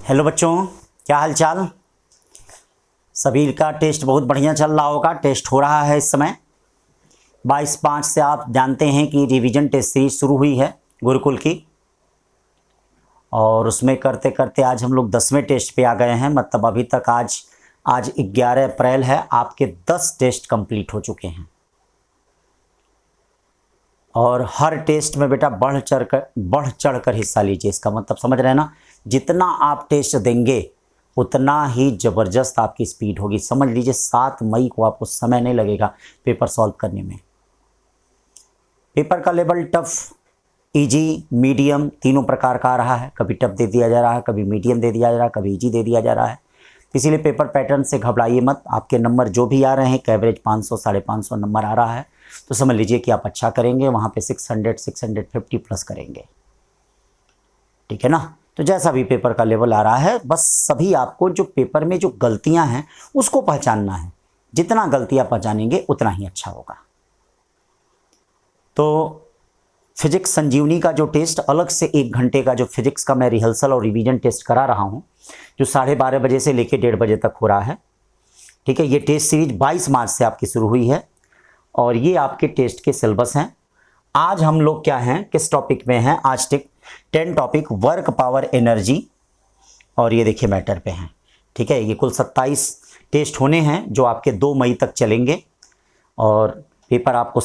Hello बच्चों, क्या हाल चाल। सभी का टेस्ट बहुत बढ़िया चल रहा होगा। टेस्ट हो रहा है इस समय 22/5 से। आप जानते हैं कि रिवीजन टेस्ट सीरीज शुरू हुई है गुरुकुल की, और उसमें करते करते आज हम लोग 10वें टेस्ट पे आ गए हैं। मतलब अभी तक आज 11 अप्रैल है, आपके 10 टेस्ट कंप्लीट हो चुके हैं। और हर टेस्ट में बेटा बढ़ चढ़ कर हिस्सा लीजिए। इसका मतलब समझ रहे हैं ना, जितना आप टेस्ट देंगे उतना ही ज़बरदस्त आपकी स्पीड होगी। समझ लीजिए 7 मई को आपको समय नहीं लगेगा पेपर सॉल्व करने में। पेपर का लेवल टफ, इजी, मीडियम तीनों प्रकार का आ रहा है। कभी टफ दे दिया जा रहा है, कभी मीडियम दे दिया जा रहा है, कभी इजी दे दिया जा रहा है। इसीलिए पेपर पैटर्न से घबराइए मत। आपके नंबर जो भी आ रहे हैं, एवरेज 500 550 नंबर आ रहा है, तो समझ लीजिए कि आप अच्छा करेंगे। वहाँ पे 600 650 प्लस करेंगे, ठीक है ना। तो जैसा भी पेपर का लेवल आ रहा है, बस सभी आपको जो पेपर में जो गलतियां हैं उसको पहचानना है। जितना गलतियां पहचानेंगे उतना ही अच्छा होगा। तो फिजिक्स संजीवनी का जो टेस्ट अलग से 1 घंटे का जो फिजिक्स का मैं रिहर्सल और रिवीजन टेस्ट करा रहा हूं, जो 12:30 बजे से लेकर 1:30 बजे तक हो रहा है, ठीक है। ये टेस्ट सीरीज 22 मार्च से आपकी शुरू हुई है और ये आपके टेस्ट के सिलेबस हैं। आज हम लोग क्या हैं, किस टॉपिक में हैं? आज 10 टॉपिक वर्क पावर एनर्जी, और ये देखिए मैटर पे हैं, ठीक है। ये कुल 27 टेस्ट होने हैं जो आपके 2 मई तक चलेंगे। और पेपर आपका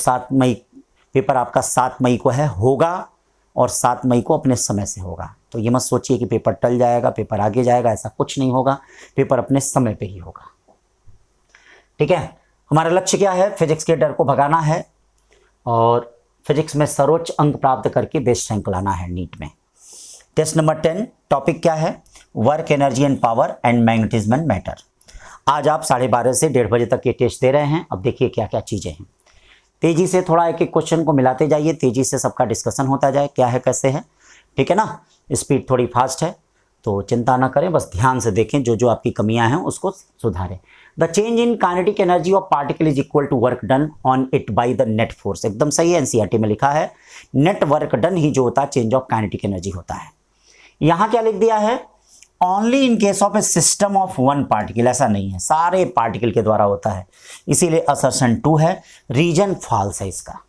7 मई को होगा, और 7 मई को अपने समय से होगा। तो ये मत सोचिए कि पेपर टल जाएगा, पेपर आगे जाएगा, ऐसा कुछ नहीं होगा। पेपर अपने समय पे ही होगा, ठीक है। हमारा लक्ष्य क्या है? फिजिक्स के डर को भगाना है और फिजिक्स में सर्वोच्च अंक प्राप्त करके बेस्ट रैंक लाना है नीट में। टेस्ट नंबर 10 टॉपिक क्या है? Work, energy and power and magnetism and matter. आज आप 12:30 से 1:30 बजे तक ये टेस्ट दे रहे हैं। अब देखिए क्या क्या चीज़ें हैं। तेजी से थोड़ा एक एक क्वेश्चन को मिलाते जाइए, तेजी से सबका डिस्कशन होता जाए, क्या है कैसे है, ठीक है ना। स्पीड थोड़ी फास्ट है तो चिंता ना करें, बस ध्यान से देखें, जो जो आपकी कमियां हैं उसको सुधारें। The change in kinetic energy of particle is equal to work done on it by the net force. एकदम सही है, एनसीईआरटी में लिखा है नेट वर्क डन ही जो होता है चेंज ऑफ काइनेटिक एनर्जी होता है। यहां क्या लिख दिया है? Only in case of A system of 1 particle. ऐसा नहीं है, सारे पार्टिकल के द्वारा होता है, इसीलिए असर्शन 2 है, रीजन फॉल्स है इसका।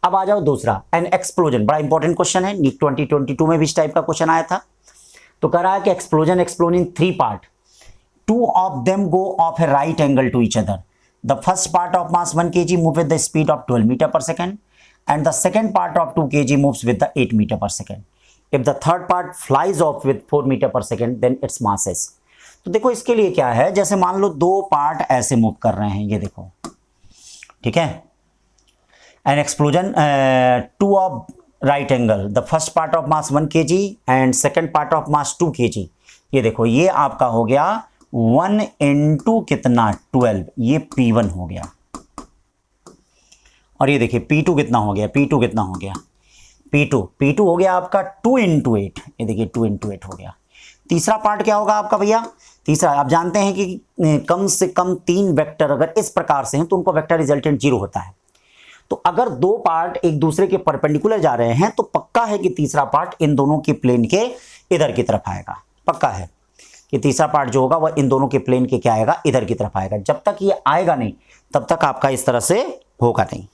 अब आ जाओ दूसरा, एन एक्सप्लोजन। बड़ा इंपॉर्टेंट क्वेश्चन है, नीट 2022 में भी इस टाइप का क्वेश्चन आया था। तो कह रहा है कि explosion in 3 part, 2 of them go off a right angle to each other. The first part of mass 1 kg move with the speed of 12 meter per second, and the second part of 2 kg moves with the 8 meter per second. If the third part flies off with 4 meter per second, then its mass is. तो देखो इसके लिए क्या है, जैसे मान लो 2 part ऐसे move कर रहे हैं, ये देखो, ठीक है। N explosion 2 of right angle, the first part of mass 1 kg and second part of mass 2 kg। ये देखो, ये आपका हो गया 1 इंटू कितना 12, ये P1 हो गया। और ये देखिए P2 कितना हो गया, P2 कितना हो गया, P2 हो गया आपका 2 इंटू 8। ये देखिए 2 इंटू 8 हो गया। तीसरा पार्ट क्या होगा आपका भैया? तीसरा, आप जानते हैं कि कम से कम 3 वेक्टर अगर इस प्रकार से हैं तो उनको वेक्टर रिजल्टेंट 0 होता है। तो अगर 2 पार्ट एक दूसरे के परपेंडिकुलर जा रहे हैं तो पक्का है कि तीसरा पार्ट इन दोनों के प्लेन के इधर की तरफ आएगा। पक्का है कि तीसरा पार्ट जो होगा वह इन दोनों के प्लेन के क्या आएगा, इधर की तरफ आएगा। जब तक ये आएगा नहीं तब तक आपका इस तरह से होगा नहीं,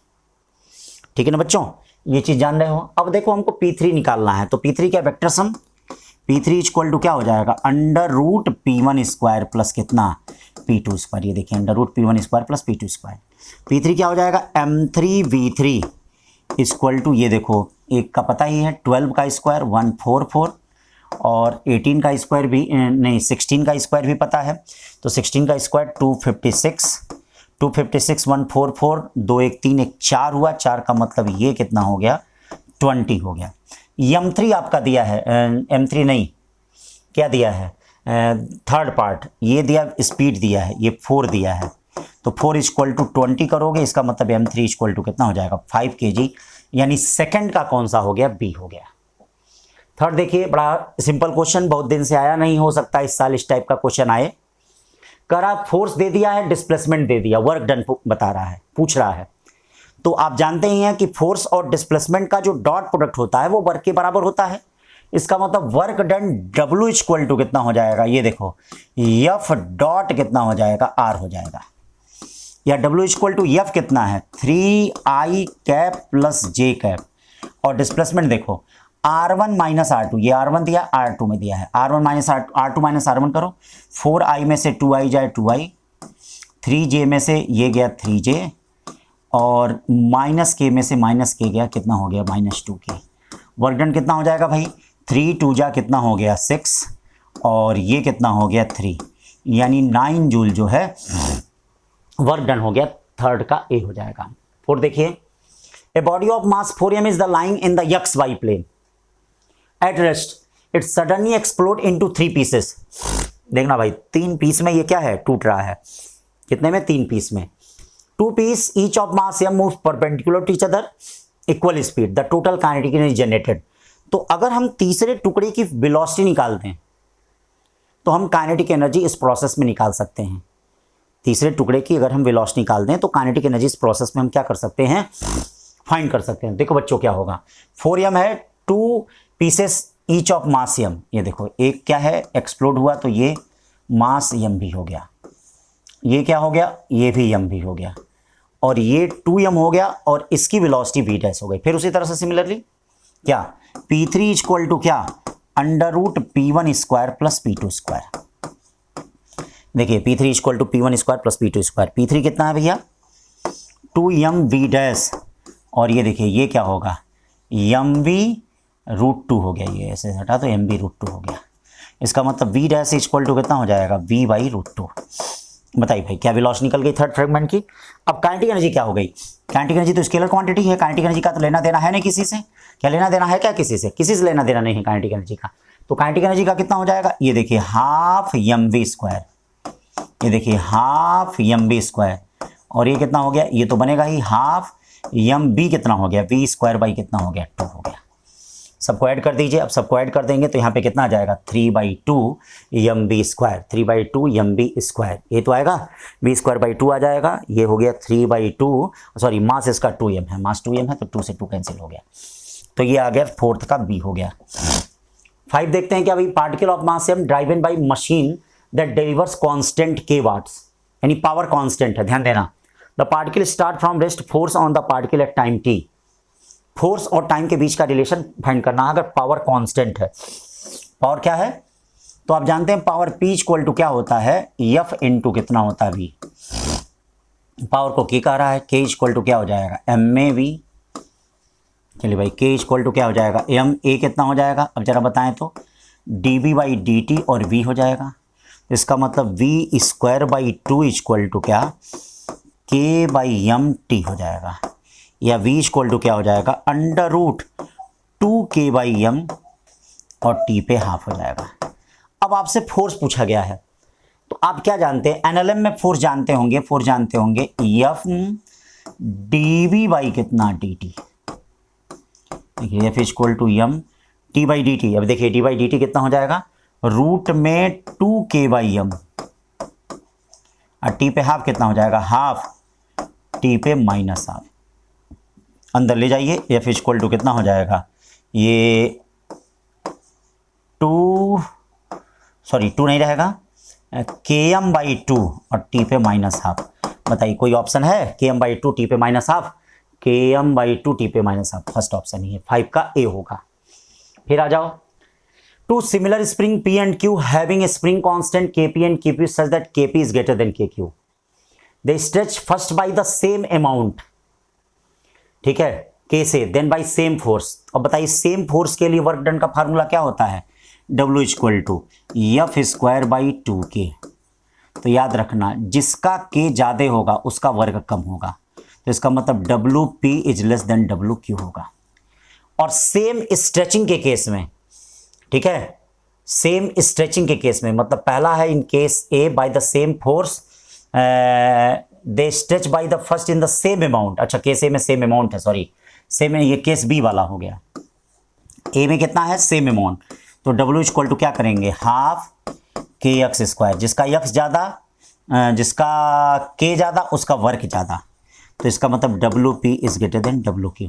ठीक है ना बच्चों। ये चीज जान रहे हो। अब देखो हमको P3 निकालना है, तो P3 क्या, vector sum. P3 equal to क्या हो जाएगा, √P1 स्क्वायर प्लस कितना P2 स्क्वायर। ये देखिए √P1 square plus P2 square. P3 क्या हो जाएगा, M3V3 इक्वल टू, ये देखो एक का पता ही है 12 का स्क्वायर 144, और 18 का स्क्वायर भी नहीं, 16 का स्क्वायर भी पता है, तो 16 का स्क्वायर 256 144, 2 1 3 1 4 हुआ। 4 का मतलब ये कितना हो गया, 20 हो गया। M3 आपका दिया है, M3 नहीं, क्या दिया है, थर्ड पार्ट ये दिया, स्पीड दिया है, ये 4 दिया है। तो 4 इक्वल टू 20 करोगे, इसका मतलब M3 इक्वल टू कितना हो जाएगा, 5 kg। यानी सेकंड का कौन सा हो गया, बी हो गया। थर्ड देखिए, बड़ा सिंपल क्वेश्चन, बहुत दिन से आया, नहीं हो सकता इस साल इस टाइप का क्वेश्चन आए। करा फोर्स दे दिया है, डिस्प्लेसमेंट दे दिया, वर्क डन बता रहा है, पूछ रहा है। तो आप जानते ही हैं कि फोर्स और डिस्प्लेसमेंट का जो डॉट प्रोडक्ट होता है वो वर्क के बराबर होता है, इसका मतलब work done W equal to कितना हो जाएगा, ये देखो F डॉट कितना हो जाएगा, R हो जाएगा, या W इक्वल टू F कितना है 3I cap plus J cap, और डिस्प्लेसमेंट देखो R1 माइनस R2, ये R1 दिया R2 में दिया है, R1 minus R2 minus R1 करो, 4I में से 2I जाए 2I, 3J में से ये गया 3J, और माइनस K में से माइनस K गया, कितना हो गया माइनस 2K। वर्क डन कितना हो जाएगा भाई, 3 2 जा कितना हो गया 6, और ये कितना हो गया 3, यानी 9 जूल जो है वर्क डन हो गया, थर्ड का ए हो जाएगा। फोर देखिए, a body of mass 4m is the lying in the XY plane at rest it suddenly explode into 3 pieces. देखना भाई 3 पीस में ये क्या है, टूट रहा है, कितने में 3 पीस में, 2 piece each of mass m move perpendicular to each other equal speed, the total kinetic energy generated. तो अगर हम तीसरे टुकड़े की वेलोसिटी निकाल दें तो हम काइनेटिक एनर्जी इस प्रोसेस में निकाल सकते हैं। तीसरे टुकड़े की अगर हम वेलोसिटी निकाल दें तो काइनेटिक एनर्जी इस प्रोसेस में हम क्या कर सकते हैं, फाइंड कर सकते हैं। देखो बच्चों क्या होगा, 4m है, 2 pieces each of mass m, ये देखो एक क्या है एक्सप्लोड हुआ तो ये मास m भी हो गया, ये क्या हो गया, ये भी m भी हो गया, और ये 2m हो गया, और इसकी वेलोसिटी v डैश हो गई। फिर उसी तरह से सिमिलरली क्या P3 इक्वल टू क्या under root P1 square plus P2 square. देखिए P3 equal to P1 square plus P2 square, P3 कितना है भैया 2mv डैश, और ये देखिए ये क्या होगा mv रूट 2 हो गया, ये ऐसे हटा तो mv रूट 2 हो गया। इसका मतलब v डैश इक्वल टू कितना हो जाएगा v बाई रूट 2। बताइए भाई क्या वेलोसिटी निकल गई थर्ड फ्रेगमेंट की। अब काइनेटिक एनर्जी क्या हो गई, काइनेटिक एनर्जी तो स्केलर क्वांटिटी है, काइनेटिक एनर्जी का तो लेना देना है नहीं किसी से, क्या लेना देना है क्या किसी से लेना देना नहीं है काइनेटिक एनर्जी का। तो काइनेटिक एनर्जी का कितना हो जाएगा, ये देखिए हाफ mv स्क्वायर, ये देखिए हाफ mv स्क्वायर, और ये कितना हो गया, ये तो बनेगा ही हाफ mv कितना हो गया v स्क्वायर बाई कितना हो गया 2 हो गया। सबको ऐड कर दीजिए, अब सबको ऐड कर देंगे तो यहाँ पे कितना आ जाएगा 3/2 mv स्क्वायर, 3/2 mv स्क्वायर, ये तो आएगा v स्क्वायर बाई 2 आ जाएगा, ये हो गया 3/2, सॉरी मास इसका 2m है, मास 2m है तो 2 से 2 कैंसिल हो गया, तो ये आ गया फोर्थ का b हो गया। 5 देखते हैं क्या भाई, particle of mass m driven by machine that delivers constant k watts, यानी पावर कांस्टेंट है, ध्यान देना। The particle start from rest force on the particle at time t, force और टाइम के बीच का रिलेशन फाइंड करना है अगर पावर कांस्टेंट है। पावर क्या है, तो आप जानते हैं पावर P इक्वल टू क्या होता है F इंटू कितना होता है V, पावर को K कह रहा है, K इक्वल टू क्या हो जाएगा MAV, चलिए भाई K इक्वल टू क्या हो जाएगा MA कितना हो जाएगा, अब जरा बताएं तो dV बाई dt और V हो जाएगा, इसका मतलब V square by 2 equal to क्या K बाई MT हो जाएगा, या v इक्वल टू क्या हो जाएगा under root 2k by m और t पे हाफ हो जाएगा। अब आपसे फोर्स पूछा गया है तो आप क्या जानते हैं, एनएलएम में फोर्स जानते होंगे, F dv बाई कितना dt, देखिए F equal to m t by dt। अब देखिए d बाई dt कितना हो जाएगा रूट में 2k बाई m, और t पे हाफ कितना हो जाएगा हाफ t पे माइनस हाफ, अंदर ले जाइए F इक्वल टू कितना हो जाएगा, ये 2 नहीं रहेगा km बाई 2 और t पे माइनस हाफ। बताइए कोई ऑप्शन है km बाई 2 t पे minus half, km by 2 t पे माइनस हाफ फर्स्ट ऑप्शन ही है, 5 का A होगा। फिर आ जाओ, two similar spring P and Q having a spring constant Kp and Kp such that Kp is greater than Kq, they stretch first by the same amount, ठीक है K से, देन बाई सेम फोर्स। अब बताइए same force के लिए work done का formula क्या होता है, W equal to F square by 2K। तो याद रखना जिसका K ज़्यादा होगा उसका वर्क कम होगा, तो इसका मतलब WP is less than WQ होगा। और सेम स्ट्रेचिंग के केस में, ठीक है सेम स्ट्रेचिंग के केस में, मतलब पहला है in case A bye the same force they stretch by the first in the same amount, अच्छा केस ए में सेम अमाउंट है, सॉरी सेम में, ये केस बी वाला हो गया, ए में कितना है सेम अमाउंट, तो W इक्वल टू क्या करेंगे हाफ KX स्क्वायर, जिसका X ज़्यादा जिसका K ज़्यादा उसका वर्क ज़्यादा, तो इसका मतलब WP is greater then WQ,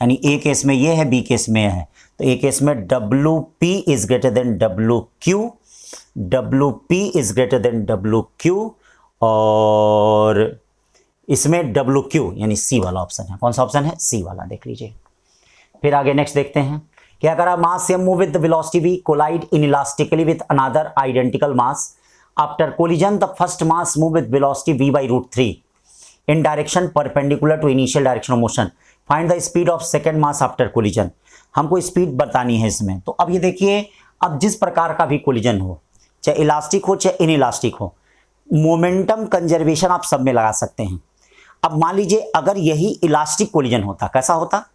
यानी ए केस में ये है, बी केस में है, तो ए केस में W P is greater then W Q, W P is greater then W Q, और इसमें डब्ल्यू क्यू यानी सी वाला ऑप्शन है। कौन सा ऑप्शन है? सी वाला, देख लीजिए। फिर आगे नेक्स्ट देखते हैं, क्या करा, mass same move with the velocity V collide inelastically with another identical mass after collision the first mass move with velocity v by √3 in direction perpendicular to initial direction of motion, find the speed of second mass after collision. हमको speed बतानी है इसमें। तो अब ये देखिए, अब जिस प्रकार का भी कोलिजन हो, चाहे इलास्टिक हो चाहे इनइलास्टिक हो, मोमेंटम कंजर्वेशन आप सब में लगा सकते हैं। अब मान लीजिए अगर यही इलास्टिक कोलिजन होता, कैसा होता,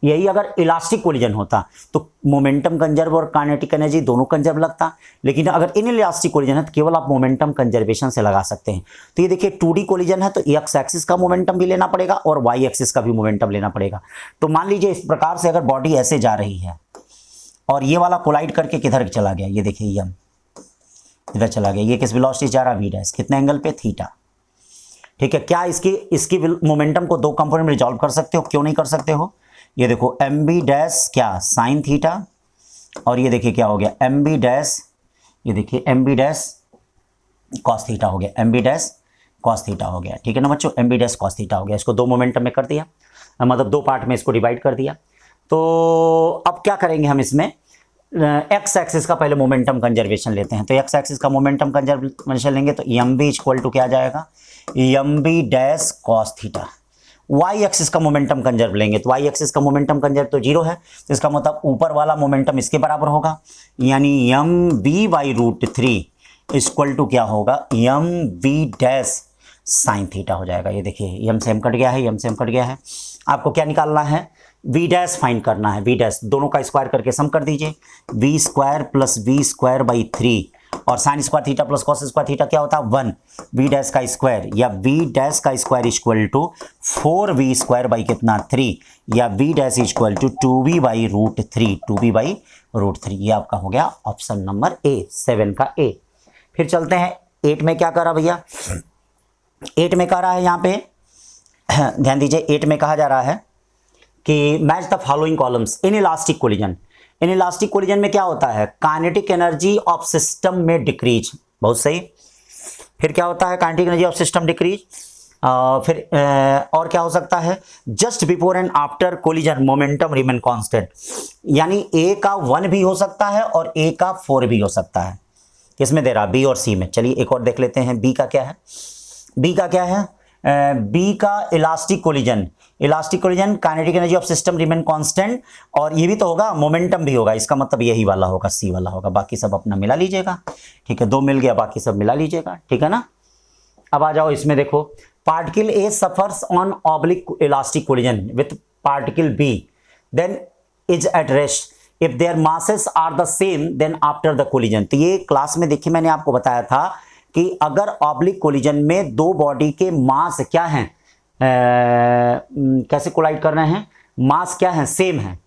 यही अगर इलास्टिक कोलिजन होता तो मोमेंटम कंजर्व और काइनेटिक एनर्जी दोनों कंजर्व लगता, लेकिन अगर इनइलास्टिक कोलिजन है तो केवल आप मोमेंटम कंजर्वेशन से लगा सकते हैं। तो ये देखिए 2D कोलिजन है तो एक्स एक्सिस का मोमेंटम भी लेना पड़ेगा और वाई एक्सिस का भी मोमेंटम लेना पड़ेगा। तो मान लीजिए इस प्रकार से अगर बॉडी ऐसे जा रही है और ये वाला कोलाइड करके किधर चला गया, ये देखिए यम इधर चला गया, ये किस वेलोसिटी जा रहा, वी डैश, कितने एंगल पे, थीटा। ठीक है, क्या इसकी मोमेंटम को दो कंपोनेंट में रिजॉल्व कर सकते हो? क्यों नहीं कर सकते हो? ये देखो एम बी डैश क्या, साइन थीटा, और ये देखिए क्या हो गया, एम बी डैश, ये देखिए M B dash cos theta हो गया, M B dash cos theta हो गया। ठीक है ना बच्चों, M B dash cos theta हो गया। इसको दो मोमेंटम में कर दिया, मतलब दो पार्ट में इसको डिवाइड कर दिया। तो अब क्या करेंगे हम इसमें, एक्स एक्सिस का पहले मोमेंटम कंजर्वेशन लेते हैं। तो एक्स एक्सिस का मोमेंटम कंजर्वेशन लेंगे तो एम बी इक्वल टू क्या आ जाएगा, M B dash cos theta. Y axis का मोमेंटम कंजर्व लेंगे तो वाई एक्सिस का मोमेंटम कंजर्व तो जीरो है, तो इसका मतलब ऊपर वाला मोमेंटम इसके बराबर होगा, यानी M B by √3 equal to क्या होगा, M B dash sine theta हो जाएगा। ये देखिए एम से एम कट गया है, एम से एम कट गया है। आपको क्या निकालना है, वी डैश फाइंड करना है। वी डैश दोनों का स्क्वायर करके सम कर दीजिए, V square plus V square by 3 और sine square theta plus cos square theta क्या होता है 1, वी डैश का स्क्वायर या वी डैश का square equal to 4v square by कितना 3 या V dash equal to 2v by √3, 2v by √3। ये आपका हो गया ऑप्शन नंबर ए, 7 का ए। फिर चलते हैं 8 में, क्या करा भैया, 8 में कह रहा है यहाँ पे ध्यान दीजिए, 8 में कहा जा रहा है कि match the following columns in elastic collision. In elastic collision में क्या होता है, काइनेटिक एनर्जी ऑफ सिस्टम में डिक्रीज, बहुत सही। फिर क्या होता है, kinetic energy of system decrease. फिर और क्या हो सकता है, just before and after collision momentum remain constant, यानी ए का 1 भी हो सकता है और ए का 4 भी हो सकता है। किसमें दे रहा, बी और सी में। चलिए एक और देख लेते हैं, बी का क्या है, बी का क्या है, बी का elastic collision, elastic collision kinetic energy of system remain constant, और ये भी तो होगा, मोमेंटम भी होगा, इसका मतलब यही वाला होगा, सी वाला होगा। बाकी सब अपना मिला लीजिएगा, ठीक है, 2 मिल गया, बाकी सब मिला लीजिएगा, ठीक है ना। अब आ जाओ इसमें, देखो particle A suffers on oblique elastic collision with particle B then is at rest if their masses are the same then after the collision. तो ये क्लास में देखिए मैंने आपको बताया था कि अगर ऑब्लिक कोलिजन में दो बॉडी के मास क्या हैं, कैसे कोलाइड कर रहे हैं, मास क्या है, सेम है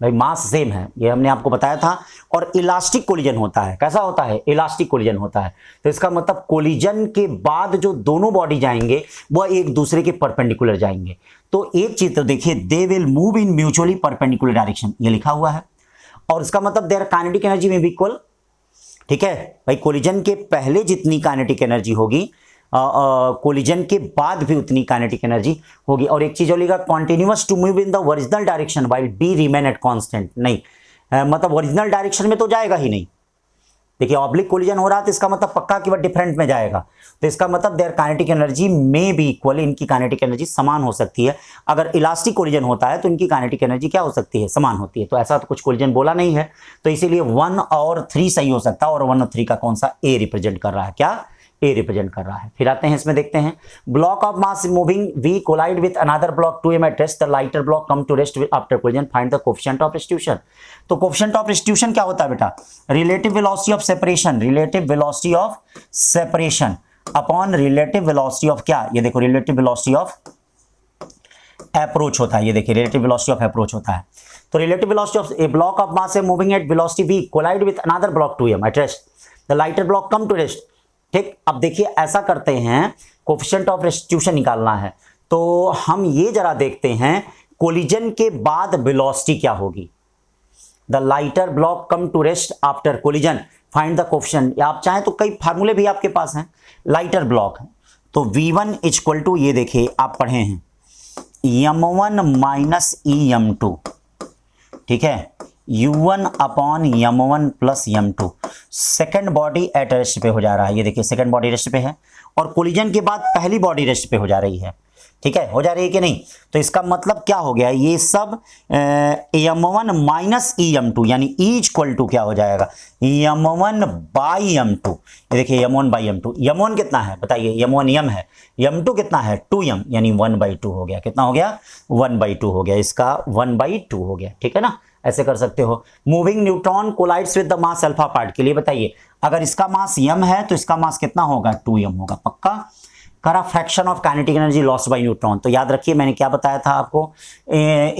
भाई, मास सेम है, ये हमने आपको बताया था। और इलास्टिक कोलिजन होता है, कैसा होता है, इलास्टिक कोलिजन होता है। तो इसका मतलब कोलिजन के बाद जो दोनों बॉडी जाएंगे वह एक दूसरे के परपेंडिकुलर जाएंगे। तो एक चीज तो देखिए, they will move in mutually perpendicular direction, ये लिखा हुआ है, और इसका मतलब देयर काइनेटिक एनर्जी में भी इक्वल। ठीक है भाई, कोलिजन के पहले जितनी काइनेटिक एनर्जी होगी कोलिजन के बाद भी उतनी काइनेटिक एनर्जी होगी। और एक चीज और लिखा, continuous to move in the original direction while B remain at constant, नहीं मतलब ओरिजिनल डायरेक्शन में तो जाएगा ही नहीं। देखिए ऑब्लिक कोलिजन हो रहा है तो इसका मतलब पक्का कि वह डिफरेंट में जाएगा, तो इसका मतलब देयर काइनेटिक एनर्जी में भी इक्वल, इनकी काइनेटिक एनर्जी समान हो सकती है। अगर इलास्टिक कोलिजन होता है तो इनकी काइनेटिक एनर्जी क्या हो सकती है, समान होती है। तो ऐसा तो कुछ कोलिजन बोला नहीं है, तो इसीलिए 1 और 3 सही हो सकता है, और 1 और 3 का कौन सा, ए रिप्रेजेंट कर रहा है, क्या, ए रिप्रेजेंट कर रहा है। फिर आते हैं इसमें, देखते हैं block of mass moving V collide with another block 2m at rest, the lighter block come to rest after collision, find the coefficient of restriction. तो कोएफिशिएंट ऑफ रिस्ट्रिक्शन क्या होता है बेटा, relative velocity of separation, relative velocity of separation upon relative velocity of क्या, ये देखो relative velocity of approach होता है, ये देखिए रिलेटिव वेलोसिटी ऑफ अप्रोच होता है। तो relative velocity of a block of mass moving at velocity v collide with another block 2m at rest, the lighter block come to rest. ठीक, अब देखिए ऐसा करते हैं, कोएफिशिएंट ऑफ रेस्टिट्यूशन निकालना है, तो हम ये जरा देखते हैं कोलिजन के बाद वेलोसिटी क्या होगी। The lighter block come to rest after collision, find the coefficient. या आप चाहें तो कई फार्मूले भी आपके पास हैं। लाइटर ब्लॉक है तो V1 इक्वल टू, ये देखिए आप पढ़े हैं, M1 माइनस EM2, ठीक है, U1 upon M1 plus M2। Second body at rest पे हो जा रहा है, ये देखिए सेकेंड बॉडी रेस्ट पे है, और कोलिजन के बाद पहली बॉडी रेस्ट पे हो जा रही है, ठीक है, हो जा रही है कि नहीं। तो इसका मतलब क्या हो गया, ये सब M1 माइनस EM2, यानी E इक्वल टू क्या हो जाएगा, M1 बाई M2। ये देखिए M1 बाई M2, M1 कितना है बताइए, M1 M है, M2 कितना है 2M, यानी 1/2 हो गया। कितना हो गया, 1/2 हो गया, इसका 1/2 हो गया, ठीक है ना, ऐसे कर सकते हो। Moving neutron collides with the mass alpha part के लिए बताइए, अगर इसका मास m है तो इसका मास कितना होगा, 2m होगा, पक्का। करा fraction of kinetic energy lost by neutron, तो याद रखिए मैंने क्या बताया था आपको,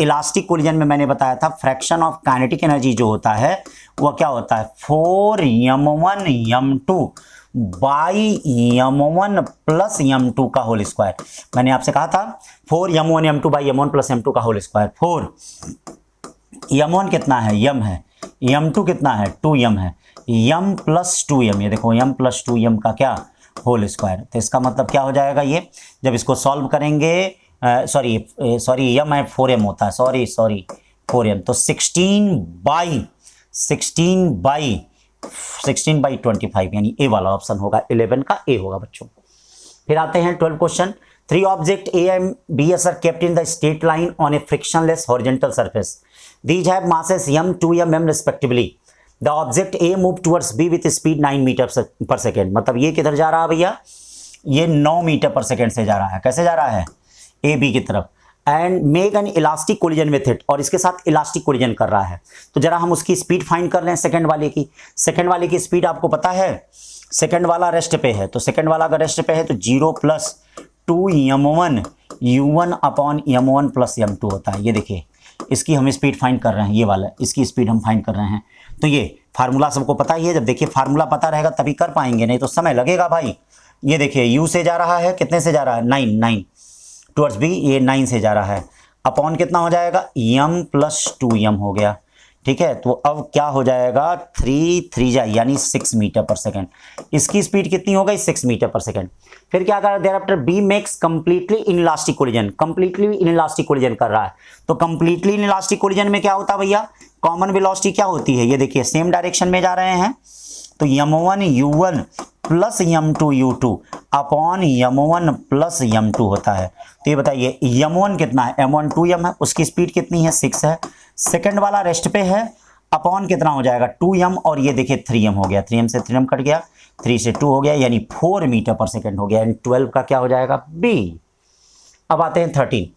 इलास्टिक कोलिजन में मैंने बताया था फ्रैक्शन ऑफ काइनेटिक एनर्जी जो होता है वह क्या होता है, 4m1 m2 by M1 plus M2 का होल स्क्वायर। मैंने आपसे कहा था 4m1 m2 by M1 plus M2 का होल स्क्वायर। 4 M1 कितना है, m है, M2 कितना है, 2m है, m प्लस 2m, ये देखो m प्लस 2m का क्या होल स्क्वायर। तो इसका मतलब क्या हो जाएगा, ये जब इसको सॉल्व करेंगे, सॉरी m है 4m होता है, सॉरी 4m, तो 16/25 यानी ए वाला ऑप्शन होगा, 11 का ए होगा बच्चों। फिर आते हैं 12 question. 3 object A and B are kept in the straight line on a frictionless horizontal surface. These have masses m, 2m, m respectively. The object A moved towards B with speed 9 meters per second. मतलब ये किधर जा रहा है भैया, ये 9 metre पर second से जा रहा है। कैसे जा रहा है, ए बी की तरफ। And make an elastic collision with it, और इसके साथ इलास्टिक कोलिजन कर रहा है। तो जरा हम उसकी स्पीड फाइंड कर लें सेकेंड वाले की। सेकेंड वाले की स्पीड आपको पता है, सेकेंड वाला रेस्ट पे है, तो सेकेंड वाला अगर रेस्ट पे है तो 0 plus 2m1 u1 upon m1 plus m2 होता है। ये देखिए इसकी हम स्पीड फाइंड कर रहे हैं, ये वाला इसकी स्पीड हम फाइंड कर रहे हैं। तो ये फार्मूला सबको पता ही है, जब देखिए फार्मूला पता रहेगा तभी कर पाएंगे, नहीं तो समय लगेगा भाई। ये देखिए u से जा रहा है, कितने से जा रहा है, 9 टुवर्ड्स b, ये 9 से जा रहा है, अपॉन कितना हो जाएगा, m प्लस 2m हो गया, ठीक है। तो अब क्या हो जाएगा, 3 जा यानी 6 मीटर पर सेकेंड। इसकी स्पीड कितनी हो गई, 6 मीटर पर सेकेंड। फिर क्या कर रहा है, thereafter B makes completely inelastic collision, completely inelastic collision कर रहा है। तो कंप्लीटली इनइलास्टिक कोलिजन में क्या होता है भैया, कॉमन वेलोसिटी क्या होती है, ये देखिए सेम डायरेक्शन में जा रहे हैं, तो m1 u1 plus m2 u2 upon m1 plus m2 होता है। तो ये बताइए m1 कितना है, m1 2m है, उसकी स्पीड कितनी है, 6 है। सेकंड वाला रेस्ट पे है, अपॉन कितना हो जाएगा, 2m, और ये देखिए 3m हो गया, 3m से 3m कट गया, 3 से 2 हो गया, यानी 4 मीटर पर सेकेंड हो गया। एंड 12 का क्या हो जाएगा, b। अब आते हैं 13।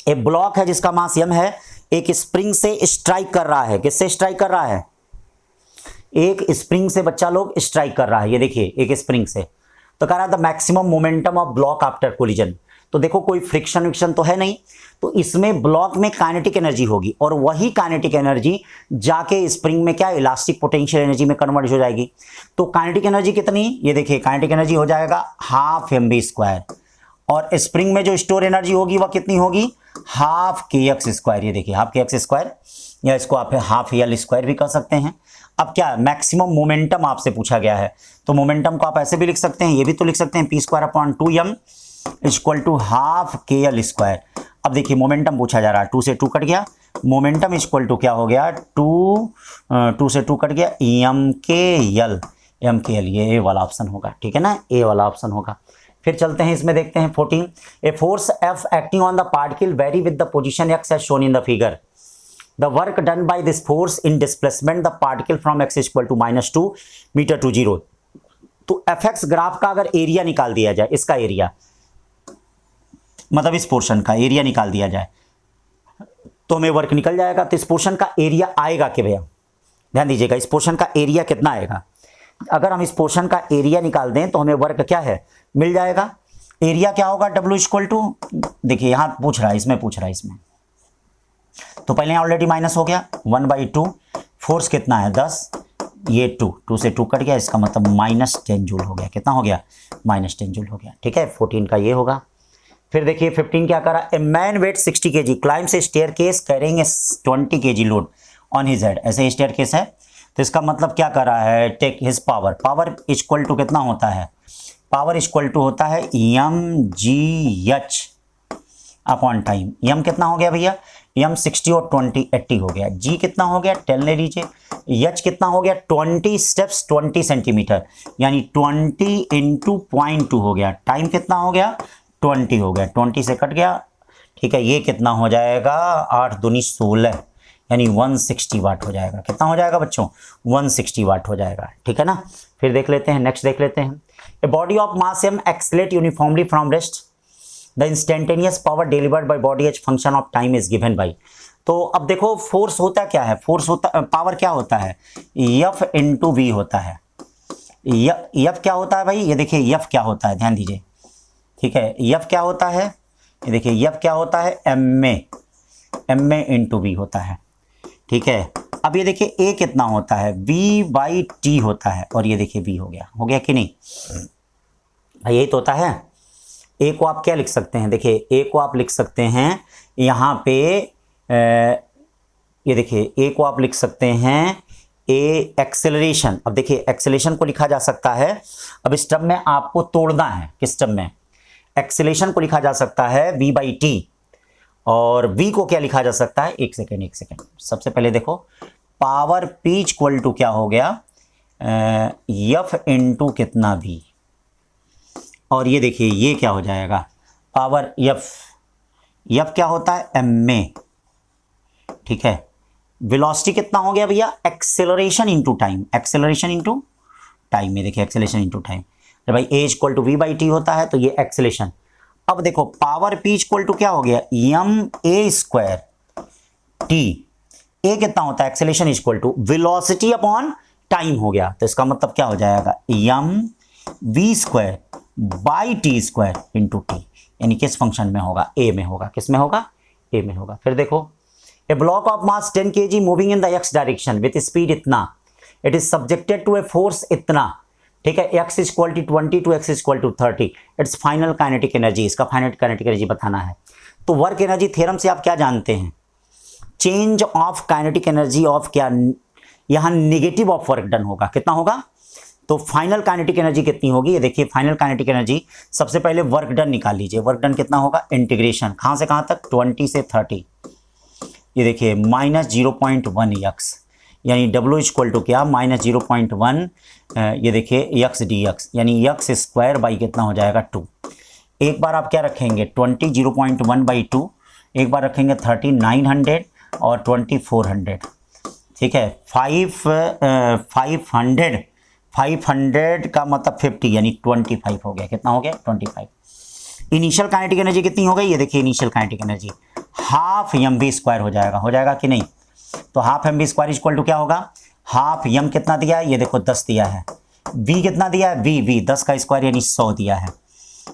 एक ब्लॉक है जिसका मास m है, एक स्प्रिंग से स्ट्राइक कर रहा है। किससे स्ट्राइक कर रहा है, एक स्प्रिंग से बच्चा लोग स्ट्राइक कर रहा है, ये देखिए एक स्प्रिंग से। तो कह रहा है the maximum momentum of block after collision. तो देखो कोई फ्रिक्शन विक्शन तो है नहीं, तो इसमें ब्लॉक में काइनेटिक एनर्जी होगी, और वही काइनेटिक एनर्जी जाके स्प्रिंग में क्या इलास्टिक पोटेंशियल एनर्जी में कन्वर्ट हो जाएगी। तो काइनेटिक एनर्जी कितनी, ये देखिए काइनेटिक एनर्जी हो जाएगा ½ mv², और स्प्रिंग में जो स्टोर एनर्जी होगी वह कितनी होगी, ½ kx²। ये देखिए ½ kx², या इसको आप ½ L² भी कर सकते हैं। अब क्या मैक्सिमम मोमेंटम आपसे पूछा गया है, तो मोमेंटम को आप ऐसे भी लिख सकते हैं, ये भी तो लिख सकते हैं p²/2m इक्वल टू ½ kl²। अब देखिए मोमेंटम पूछा जा रहा है, 2 से 2 कट गया, मोमेंटम इक्वल टू क्या हो गया, 2 से 2 कट गया, mkl, ये वाला ऑप्शन होगा, ठीक है ना, ए वाला ऑप्शन होगा। फिर चलते हैं इसमें देखते हैं 14। A force F acting on the particle very with the position x as shown in the figure. The work done by this force in displacement the particle from x equal to -2 metre to 0। तो fx graph का अगर area निकाल दिया जाए, इसका area मतलब इस portion का एरिया निकाल दिया जाए तो हमें वर्क निकल जाएगा। तो इस पोर्शन का एरिया आएगा कि भैया, ध्यान दीजिएगा, इस पोर्शन का एरिया कितना आएगा, अगर हम इस पोर्शन का एरिया निकाल दें तो हमें वर्क क्या है, मिल जाएगा। एरिया क्या होगा, W इक्वल टू, देखिए यहाँ पूछ रहा है, इसमें पूछ रहा है, इसमें तो पहले ऑलरेडी माइनस हो गया 1/2, फोर्स कितना है 10, ये 2 से 2 कट गया, इसका मतलब -10 जूल हो गया। कितना हो गया, -10 जूल हो गया, ठीक है। 14 का ये होगा। फिर देखिए 15 क्या करा, a man weight 60 kg climbs a staircase carrying a 20 kg load on his head. ऐसे स्टेयरकेस है तो इसका मतलब क्या कर रहा है, take his power, power equal to कितना होता है, पावर इक्वल टू होता है mgh अपॉन टाइम। m कितना हो गया भैया, m 60 और 20 80 हो गया, g कितना हो गया 10 ले लीजिए, h कितना हो गया 20 स्टेप्स 20 सेंटीमीटर यानी 20 इंटू 0.2 हो गया, टाइम कितना हो गया 20 हो गया, 20 से कट गया, ठीक है। ये कितना हो जाएगा 8 दूनी 16 यानी 160 वाट हो जाएगा। कितना हो जाएगा बच्चों 160 वाट हो जाएगा, ठीक है ना। फिर देख लेते हैं, नेक्स्ट देख लेते हैं, a body of mass m accelerate uniformly from rest, the instantaneous power delivered by body as function of time is given by. तो अब देखो फोर्स होता क्या है, फोर्स होता, पावर क्या होता है, F इंटू वी होता है। F क्या होता है भाई, ये देखिए F क्या होता है, ध्यान दीजिए, ठीक है। F क्या होता है, ये देखिए F क्या होता है, एम ए इंटू वी होता है, ठीक है। अब ये देखिए A कितना होता है, V/T होता है, और ये देखिए V हो गया कि नहीं भाई, यही तो होता है। A को आप क्या लिख सकते हैं, देखिए A को आप लिख सकते हैं यहाँ पे ये देखिए A को आप लिख सकते हैं A एक्सेलरेशन। अब देखिए एक्सेलरेशन को लिखा जा सकता है, अब इस टर्म में आपको तोड़ना है, किस टर्म में, एक्सेलरेशन को लिखा जा सकता है V/T, और V को क्या लिखा जा सकता है, एक सेकेंड, सबसे पहले देखो पावर P इक्वल टू क्या हो गया F इंटू कितना V, और ये देखिए ये क्या हो जाएगा पावर F क्या होता है ma, ठीक है। वेलोसिटी कितना हो गया भैया, acceleration into time, acceleration into time में देखिए एक्सेलरेशन इंटू टाइम, जब भाई a इक्वल टू V/T होता है तो ये एक्सेलरेशन। अब देखो पावर P इक्वल टू क्या हो गया ma² T, a कितना होता है acceleration equal to velocity upon time हो गया, तो इसका मतलब क्या हो जाएगा mv² by T² into T, यानी किस फंक्शन में होगा, a में होगा, किस में होगा, a में होगा। फिर देखो a block of mass 10 kg moving in the x direction with speed इतना, it is subjected to a force इतना, ठीक है। x equal to 20 to x equal to 30, its final kinetic energy, इसका फाइनल काइनेटिक एनर्जी बताना है। तो work energy theorem से आप क्या जानते हैं, change of kinetic energy of क्या, यहाँ निगेटिव ऑफ वर्क डन होगा, कितना होगा, तो फाइनल काइनेटिक एनर्जी कितनी होगी, ये देखिए फाइनल काइनेटिक एनर्जी, सबसे पहले वर्क डन निकाल लीजिए, वर्क डन कितना होगा, इंटीग्रेशन कहाँ से कहाँ तक 20 से 30, ये देखिए -0.1 x, यानी W इक्वल टू क्या -0.1, ये देखिए x dx, यानी x² बाई कितना हो जाएगा 2। एक बार आप क्या रखेंगे 20 0.1/2, एक बार रखेंगे 30 900 और 20 400, ठीक है। 500 का मतलब 50 यानी 25 हो गया, कितना हो गया 25। इनिशियल काइनेटिक एनर्जी कितनी हो गई, ये देखिए initial kinetic energy half mv² हो जाएगा कि नहीं, तो हाफ mv² इक्वल टू क्या होगा, हाफ m कितना दिया है, ये देखो 10 दिया है, v कितना दिया है, v 10 का स्क्वायर यानी 100 दिया है,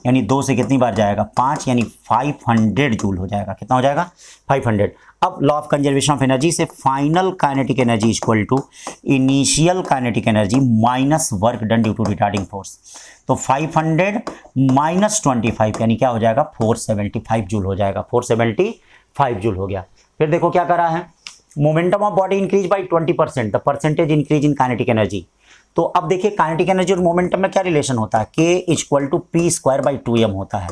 यानी 2 से कितनी बार जाएगा 5, यानी 500 जूल हो जाएगा, कितना हो जाएगा 500। अब law of conservation of energy से final kinetic energy equal to initial kinetic energy minus work done due to retarding force, तो 500 माइनस 25 यानी क्या हो जाएगा 475 जूल हो जाएगा, 475 जूल हो गया। फिर देखो क्या करा है, momentum of body increase by 20%, the percentage increase in kinetic energy. तो अब देखिए काइनेटिक एनर्जी और मोमेंटम में क्या रिलेशन होता है, k इक्वल टू p²/2m होता है।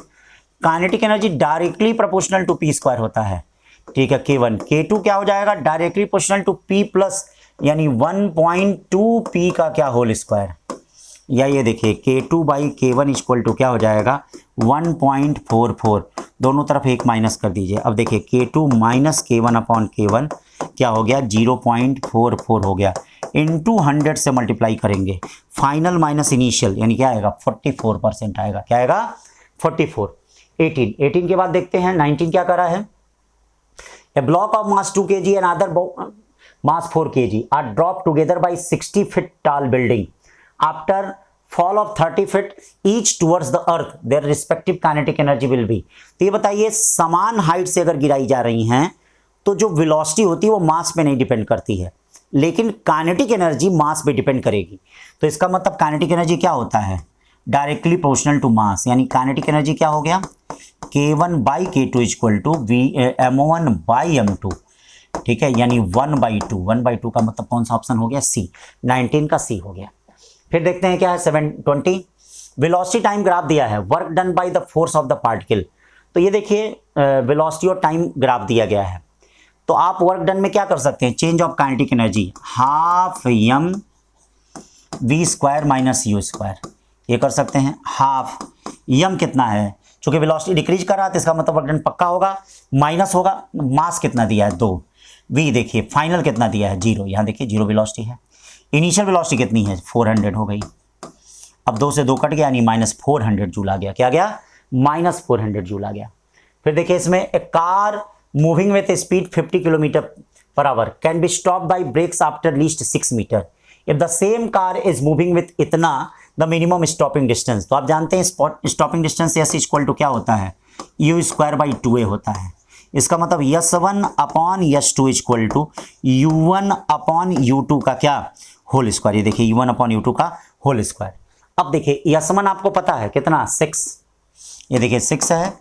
Kinetic energy directly proportional to p² होता है, ठीक है। k1 k2 क्या हो जाएगा directly proportional to p plus, यानी 1.2 p का क्या होल स्क्वायर, या ये देखिए k2/k1 इक्वल टू क्या हो जाएगा 1.44, दोनों तरफ एक माइनस कर दीजिए। अब देखिए k2 minus k1 upon k1 क्या हो गया 0.44 हो गया, इंटू 100 से मल्टीप्लाई करेंगे, फाइनल माइनस इनिशियल यानी क्या आएगा 44% आएगा, क्या आएगा 44। 18 के बाद देखते हैं 19 क्या करा है, a block of mass 2 kg and other mass 4 kg are drop together by 60 feet tall building after fall of 30 feet each towards the earth, their respective kinetic energy will be। तो ये बताइए समान हाइट से अगर गिराई जा रही हैं तो जो वेलोसिटी होती है वो मास पे नहीं डिपेंड करती है, लेकिन काइनेटिक एनर्जी मास पे डिपेंड करेगी। तो इसका मतलब काइनेटिक एनर्जी क्या होता है डायरेक्टली प्रोपोर्शनल टू मास, यानी काइनेटिक एनर्जी क्या हो गया K1 by K2 equal to M1 by M2, ठीक है, यानी 1/2। 1/2 का मतलब कौन सा ऑप्शन हो गया? सी। 19 का सी हो गया। फिर देखते हैं क्या है 720। वेलोसिटी टाइम ग्राफ दिया है, work done by the force of the particle. तो ये देखिए वेलोसिटी और टाइम ग्राफ दिया गया है, तो आप वर्क डन में क्या कर सकते हैं? Change of kinetic energy half m v square minus u square, ये कर सकते हैं। हाफ m कितना है, चूंकि वेलोसिटी डिक्रीज कर रहा है तो इसका मतलब वर्क डन पक्का होगा, माइनस होगा, मास कितना दिया है 2, v देखिए फाइनल कितना दिया है 0, यहाँ देखिए 0 वेलोसिटी है। इनिशियल वेलोसिटी कितनी है? 400 हो गई। अब 2 से 2 कट गया, यानी -400 जूल आ गया। क्या आ गया? -400 जूल आ गया। फिर देखिए इसमें a car moving with speed 50 kilometre per hour can be stop by brakes after least 6 metre if the same car is moving with इतना द मिनिमम स्टॉपिंग डिस्टेंस। तो आप जानते हैं stopping distance S equal to क्या होता है? u square by 2a होता है। इसका मतलब s1 upon s2 equal to u1 upon u2 का क्या? Whole square. ये देखिए u1 अपॉन u2 का होल स्क्वायर। अब देखिए s1 आपको पता है कितना? 6, ये देखिए 6 है,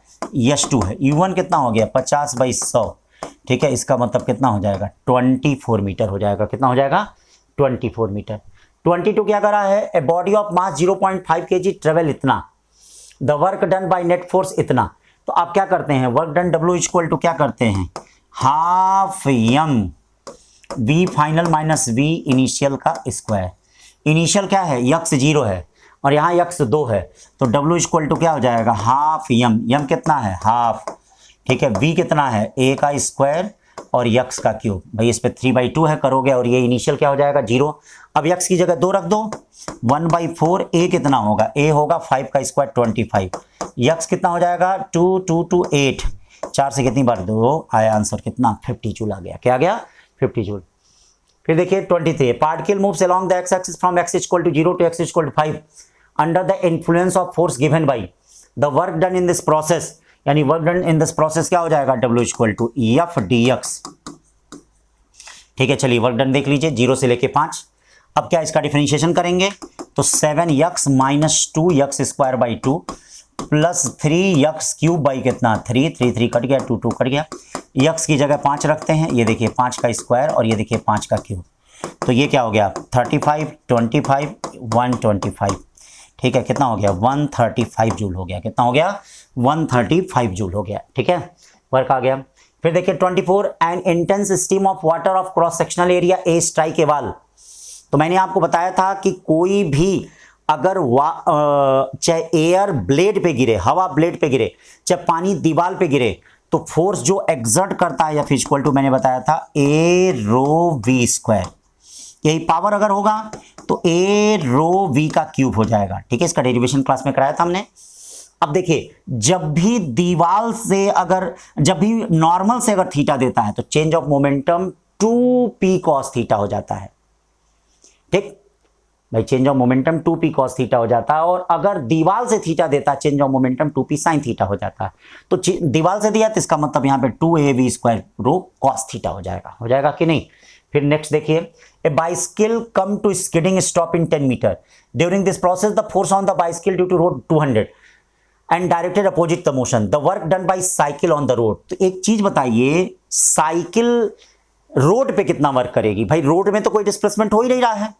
s2 है, u1 कितना हो गया? 50/100, ठीक है, इसका मतलब कितना हो जाएगा? 24 मीटर हो जाएगा। कितना हो जाएगा? 24 मीटर। 22 क्या करा है? A body of mass 0.5 kg travel इतना, the work done by net force इतना। तो आप क्या करते हैं? Work done W equal to क्या करते हैं? Half m v final minus v initial का स्क्वायर। इनिशियल क्या है? x 0 है और यहाँ x 2 है, तो W इक्वल टू क्या हो जाएगा? हाफ m कितना है? हाफ, ठीक है, v कितना है? a का स्क्वायर और x का क्यूब। भाई इस पे 3/2 है करोगे, और ये इनिशियल क्या हो जाएगा? 0। अब x की जगह 2 रख दो, 1/4। a कितना होगा? a होगा 5 का स्क्वायर 25, x कितना हो जाएगा? 2 2 2 8, 4 से कितनी बार 2 आया, आंसर कितना? 50 जूल आ गया। क्या आ गया? 50 जूल। फिर देखिए 23, particle moves along the x axis from x equal to 0 to x equal to 5 under the influence of force given by the work done in this process, यानी work done in this process क्या हो जाएगा? W equal to F dx, ठीक है। चलिए work done देख लीजिए 0 से लेके 5। अब क्या इसका डिफरेंशिएशन करेंगे? तो 7x minus 2x square by 2 plus 3x cube by कितना? 3 3 3 कट गया, 2 2 कट गया। x की जगह 5 रखते हैं, ये देखिए 5 का स्क्वायर और ये देखिए 5 का क्यूब, तो ये क्या हो गया? 35 25 125, ठीक है, कितना हो गया? 135 जूल हो गया। कितना हो गया? 135 जूल हो गया, ठीक है, वर्क आ गया। फिर देखिए 24, N intense steam of water of cross sectional area A strike a wall. तो मैंने आपको बताया था कि कोई भी अगर चाहे एयर ब्लेड पे गिरे, हवा ब्लेड पे गिरे, चाहे पानी दीवार पे गिरे, तो फोर्स जो एक्सर्ट करता है या फिर इक्वल टू मैंने बताया था ए रो वी स्क्वायर। यही पावर अगर होगा तो ए रो वी का क्यूब हो जाएगा, ठीक है। इसका डेरिवेशन क्लास में कराया था हमने। अब देखिए जब भी दीवार से अगर, जब भी नॉर्मल से अगर थीटा देता है तो change of momentum 2p cos theta हो जाता है, ठीक भाई, change of momentum 2p cos theta हो जाता है। और अगर दीवार से थीटा देता है change of momentum 2p sin theta हो जाता है। तो दीवार से दिया तो इसका मतलब यहाँ पे 2av square rho cos theta हो जाएगा कि नहीं। फिर नेक्स्ट देखिए, a bicycle come to skidding stop in 10 metre during this process the force on the bicycle due to road 200 and directed opposite the motion, the work done by cycle on the road. तो एक चीज बताइए, cycle road पे कितना work करेगी? भाई road में तो कोई डिस्प्लेसमेंट हो ही नहीं रहा है,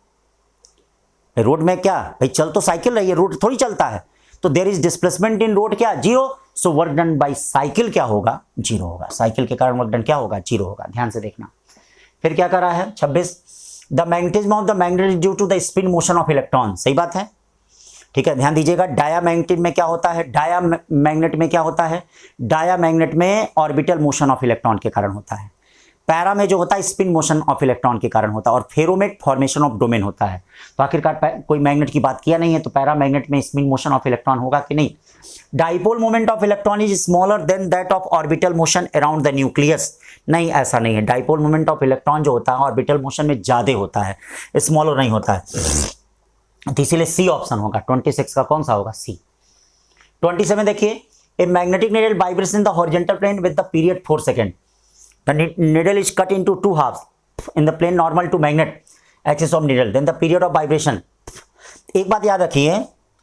रोड में क्या भाई, चल तो साइकिल रही है, रोड थोड़ी चलता है। तो there is displacement in road क्या? 0। So work done by cycle क्या होगा? 0 होगा। साइकिल के कारण वर्क डन क्या होगा? 0 होगा। ध्यान से देखना। फिर क्या करा है 26, the magnetism of the magnet due to the spin motion of electron. सही बात है, ठीक है, ध्यान दीजिएगा। डायामैग्नेट में क्या होता है? डायामैग्नेट में क्या होता है? डायामैग्नेट में ऑर्बिटल मोशन ऑफ इलेक्ट्रॉन के कारण होता है। पैरा में जो होता है स्पिन मोशन ऑफ इलेक्ट्रॉन के कारण होता है, और फेरोमेट फॉर्मेशन ऑफ डोमेन होता है। तो आखिरकार कोई मैग्नेट की बात किया नहीं है, तो पैरा मैग्नेट में स्पिन मोशन ऑफ इलेक्ट्रॉन होगा कि नहीं। Dipole moment of electron is smaller then that of orbital motion around the nucleus. नहीं, ऐसा नहीं है। डाइपोल मोमेंट ऑफ इलेक्ट्रॉन जो होता है ऑर्बिटल मोशन में ज्यादा होता है, स्मॉलर नहीं होता है। तो इसीलिए सी ऑप्शन होगा। 26 का कौन सा होगा? सी। 27 देखिए, a magnetic needle vibrates in the horizontal plane with the period 4 second. The needle is cut into 2 halves in the plane normal to magnet axis of needle. Then the period of vibration. एक बात याद रखिए,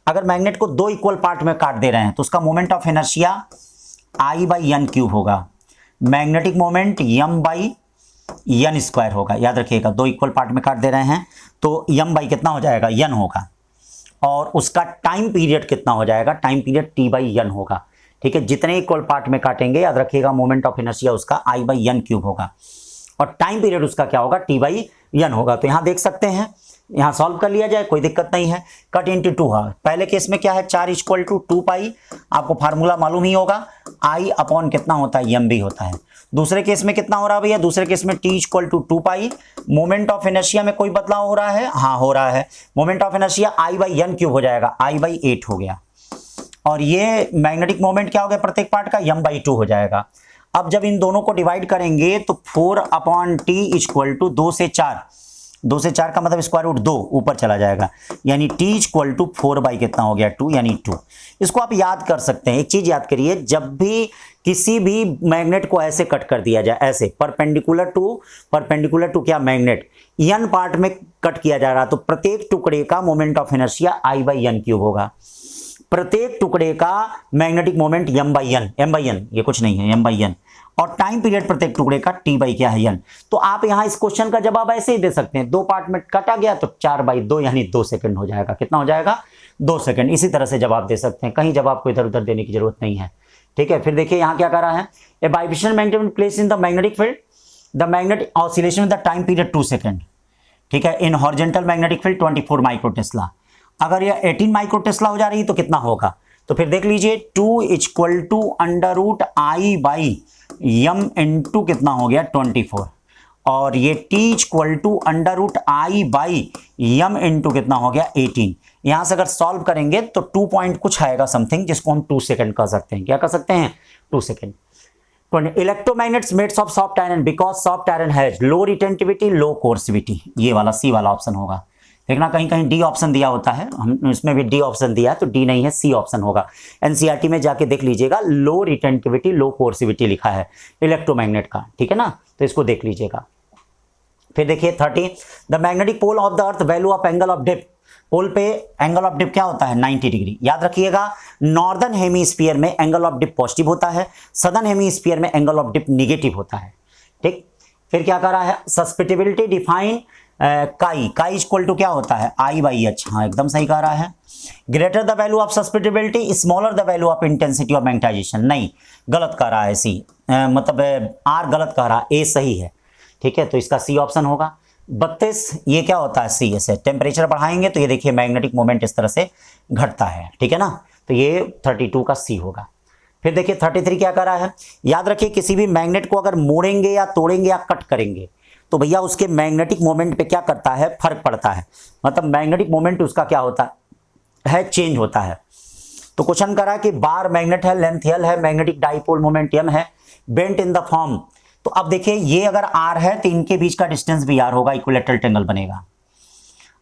अगर magnet को दो equal part में काट दे रहे हैं तो उसका मोमेंट ऑफ इनर्शिया I/N³ होगा, मैग्नेटिक मोमेंट M/N² होगा। याद रखिएगा, दो इक्वल पार्ट में काट दे रहे हैं तो M कितना हो जाएगा, N होगा, और उसका टाइम पीरियड कितना हो जाएगा, टाइम पीरियड T/N होगा। ठीक है, जितने इक्वल पार्ट में काटेंगे याद रखिएगा मोमेंट ऑफ इनर्शिया उसका I/N³ होगा, और टाइम पीरियड उसका क्या होगा, T/N होगा। तो यहां देख सकते हैं, यहां सॉल्व कर लिया जाए, कोई दिक्कत नहीं है। कट इंटू 2 है, पहले केस में क्या है, 4 = 2 पाई, आपको फार्मूला मालूम ही होगा, I अपॉन कितना होता है, M होता है। दूसरे केस में कितना हो रहा है भैया, दूसरे केस में T = 2 pi, moment of inertia में कोई बदलाव हो रहा है, हाँ हो रहा है, मोमेंट ऑफ इनर्शिया I/N³ हो जाएगा, I/8 हो गया, और ये मैग्नेटिक मोमेंट क्या हो गया प्रत्येक पार्ट का, M/2 हो जाएगा। अब जब इन दोनों को डिवाइड करेंगे तो 4/T = 2 से 4, 2 से 4 का मतलब √2 ऊपर चला जाएगा, यानी T = 4 कितना हो गया, 2, यानी 2। इसको आप याद कर सकते हैं। एक चीज याद करिए, जब भी किसी भी मैग्नेट को ऐसे कट कर दिया जाए, ऐसे परपेंडिकुलर टू क्या मैग्नेट, N पार्ट में कट किया जा रहा, तो प्रत्येक टुकड़े का मोमेंट ऑफ इनर्शिया I/N³ होगा, प्रत्येक टुकड़े का मैग्नेटिक मोमेंट M/N, ये कुछ नहीं है, M/N, और टाइम पीरियड प्रत्येक टुकड़े का T/ क्या है, N। तो आप यहां इस क्वेश्चन का जवाब ऐसे ही दे सकते हैं, दो पार्ट में काटा गया तो 4/2 यानी 2 सेकंड हो जाएगा। कितना हो जाएगा, 2 सेकंड। इसी तरह से जवाब दे सकते हैं, कहीं जवाब को इधर उधर देने की जरूरत नहीं है। ठीक है, फिर देखिए यहां क्या कर रहा है, a vibration magnet place in the magnetic field, the magnetic oscillation with the time period 2 second. ठीक है, in horizontal magnetic field 24 micro Tesla. अगर ये 18 माइक्रो टेस्ला हो जा रही तो कितना होगा, तो फिर देख लीजिए 2 = I/M इंटू कितना हो गया, 24, और ये T = I/M इंटू कितना हो गया, 18। यहां से अगर सॉल्व करेंगे तो 2 पॉइंट कुछ आएगा समथिंग, जिसको हम 2 सेकंड कह सकते हैं। क्या कह सकते हैं, 2 second. Electromagnets made of soft iron because soft iron has low retentivity low coercivity, ये वाला C वाला ऑप्शन होगा। देखना कहीं कहीं D ऑप्शन दिया होता है, हम इसमें भी D ऑप्शन दिया है, तो D नहीं है, C ऑप्शन होगा। NCERT में जाके देख लीजिएगा, लो रिटेंटिविटी लो कोर्सिविटी लिखा है इलेक्ट्रोमैग्नेट का। ठीक है ना, तो इसको देख लीजिएगा। फिर देखिए 30, the magnetic pole of the earth value of angle of dip, pole पे एंगल ऑफ डिप क्या होता है, 90 डिग्री। याद रखिएगा, नॉर्दर्न हेमीस्फीयर में एंगल ऑफ डिप पॉजिटिव होता है, सदर्न हेमीस्फीयर में एंगल ऑफ डिप निगेटिव होता है। ठीक, फिर क्या कर रहा है, सस्पेटिबिलिटी डिफाइन काई = क्या होता है, I/H। हाँ एकदम सही कह रहा है। Greater the value of susceptibility smaller the value of intensity of magnetization, नहीं गलत कह रहा है C, मतलब R गलत कह रहा है, A सही है। ठीक है, तो इसका C ऑप्शन होगा। 32, ये क्या होता है, C से टेम्परेचर बढ़ाएंगे तो ये देखिए मैग्नेटिक मोमेंट इस तरह से घटता है। ठीक है ना, तो ये 32 का C होगा। फिर देखिए 33 क्या कर रहा है, याद रखिए किसी भी मैग्नेट को अगर मोड़ेंगे या तोड़ेंगे या कट करेंगे तो भैया उसके मैग्नेटिक मोमेंट पे क्या करता है, फर्क पड़ता है, मतलब मैग्नेटिक मोमेंट उसका क्या होता है, चेंज होता है। तो क्वेश्चन करा कि बार मैग्नेट है, लेंथ L है, मैग्नेटिक डाइपोल मोमेंट M है, बेंट इन द फॉर्म। तो अब देखिए ये अगर R है तो इनके बीच का डिस्टेंस भी R होगा, इक्विलेटरल ट्रायंगल बनेगा।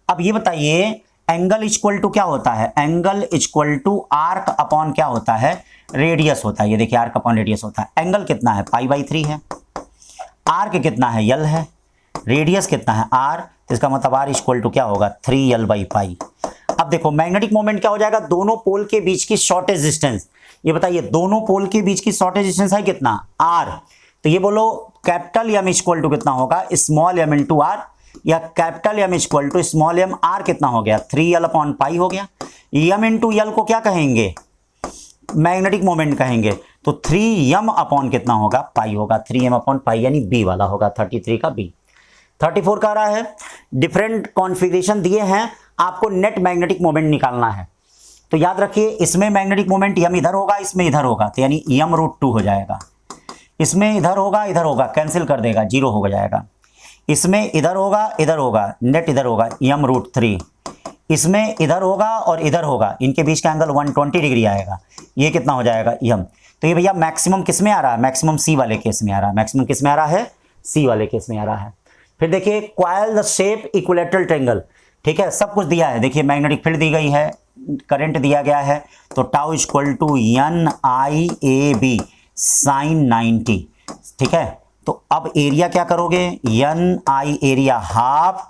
अब ये बताइए एंगल = क्या होता है, एंगल = आर्क अपॉन क्या होता है, रेडियस होता है। ये देखिए आर्क अपॉन रेडियस होता है। एंगल कितना है, π/3 है, आर्क कितना है, L है, रेडियस कितना है, R, इसका मतलब R = क्या होगा, 3L/π। अब देखो मैग्नेटिक मोमेंट क्या हो जाएगा, दोनों पोल के बीच की शॉर्टेज डिस्टेंस, ये बताइए दोनों पोल के बीच की शॉर्टेज डिस्टेंस है कितना, R। तो ये बोलो कैपिटल M = कितना होगा, स्मॉल m × R, या capital M = small m, R कितना हो गया, 3L/π हो गया। M × L को क्या कहेंगे, मैग्नेटिक मोमेंट कहेंगे, तो 3M अपॉन कितना होगा, पाई होगा, 3M/π यानी B वाला होगा, 33 का B। 34 का रहा है, डिफरेंट कॉन्फ़िगरेशन दिए हैं, आपको नेट मैग्नेटिक मोमेंट निकालना है। तो याद रखिए इसमें मैग्नेटिक मोमेंट M इधर होगा, इसमें इधर होगा, तो यानी M√2 हो जाएगा। इसमें इधर होगा, कैंसिल कर देगा, 0 हो जाएगा। इसमें इधर होगा, नेट इधर होगा, M√3। इसमें इधर होगा और इधर होगा, इनके बीच का एंगल 120 डिग्री आएगा, ये कितना हो जाएगा, M। तो ये भैया मैक्सिमम किस में आ रहा है, मैक्सिमम C वाले केस में आ रहा है, मैक्सिमम किस में आ रहा है, C वाले केस में आ रहा है। फिर देखिए coil the shape equilateral triangle, ठीक है, सब कुछ दिया है। देखिए मैग्नेटिक फील्ड दी गई है, करंट दिया गया है, तो टाउ = NIAB sin 90। ठीक है, तो अब एरिया क्या करोगे, NI area half